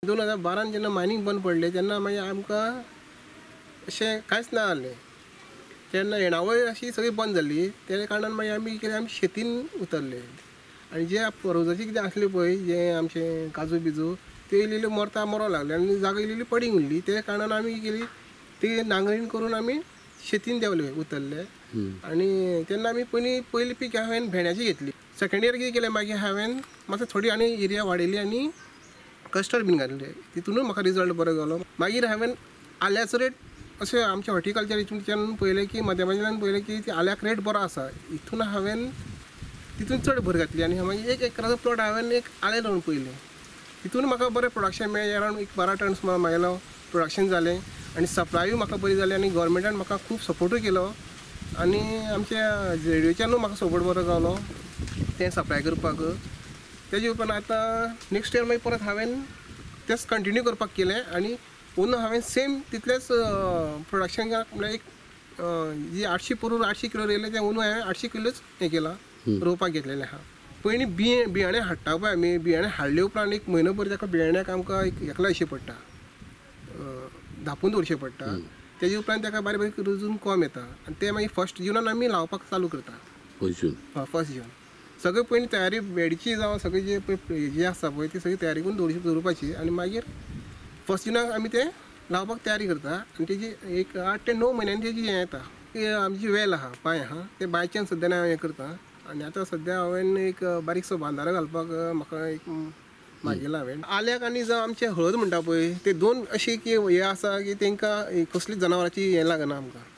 2012 जेन्ना मायनींग बंद पडलें तेन्ना मागीर आमकां अशें कांयच ना जालें. तेन्ना येणावळ अशी सगळी बंद जाली. त्या कारणान मागीर आमी शेतीन उतरले. आनी जे रोजाची कितें आसलें पळय, जे आमचे काजू बिजू त्यो इल्ल्यो मरो लागले आनी जागा इल्ली पडींग उरली. त्या कारणान आमी कितें केली, ती नांगरीण करून आमी शेतीन देवले उतरले. आनी तेन्ना आमी पयली पीक हांवें भेंड्याची घेतली. सेकंड इयर कितें केलें मागीर हांवें मातसो थोडी आनी एरिया वाडयली आनी कस्टर्ड बीन घातले. तितूनूय म्हाका रिजल्ट बरो जालो. मागीर हांवें आल्याचो रेट अशें आमच्या हॉर्टिकल्चर हितून पळयलें की मध्यमाच्यान पळयलें की आल्याक रेट बरो आसा. हितून हांवें तितून चड भर घातली आनी मागीर 1 एकराचो प्लॉट हांवें एक आलें लावन पयलें. तितून म्हाका बरें प्रोडक्शन मेळ्ळें. अरावंड 12 टन्स म्हागेलो प्रोडक्शन जालें आनी सप्लायूय म्हाका बरी जाली आनी गव्हर्मेंटान म्हाका खूब सपोर्टूय केलो. आनी आमच्या रेडिओच्यानूय म्हाका सपोर्ट बरो गावलो तें सप्लाय करपाक. तेजे उपरांत आतां नेक्स्ट इयर मागीर परत हांवें तेंच कंटिन्यू करपाक केलें आनी पुनू हांवें सेम तितलेंच प्रोडक्शन म्हळ्यार एक जी 800 किलो रोयलें तें अंदू हांवें 800 किलोच हें केलां, रोवपाक घेतलेलें आहा. पयलीं बियाणें हाडटा पळय आमी, बियाणें हाडले उपरांत एक म्हयनो भर ताका बियाण्याक आमकां एकला अशें पडटा, धापून दवरचें पडटा. तेजे उपरांत ताका बारीक बारीक रुजून कोंब येता आनी ते मागीर 1 जूनान आमी लावपाक चालू करता. 1 जून सगळें पयलीं तयारी बेडची जावं सगळें जे आसा पळय ती सगळी तयारी करून दवरपाची आनी मागीर 1 जुनाक आमी तें लावपाक तयारी करता. आनी तेजी एक 8 ते 9 म्हयन्यांनी तेजी हें येता. आमची वेल आहा, बांय आहा, ते बांयच्यान सद्यान हांव हें करता. आनी आतां सद्या हांवें एक बारीकसो बांदारो घालपाक म्हाका एक मागिल्लो हांवें. आल्याक आनी जावं आमचें हळद म्हणटा पळय ते 2 अशी की हें आसा की तांकां कसलीच जनावरांची हें लागना आमकां.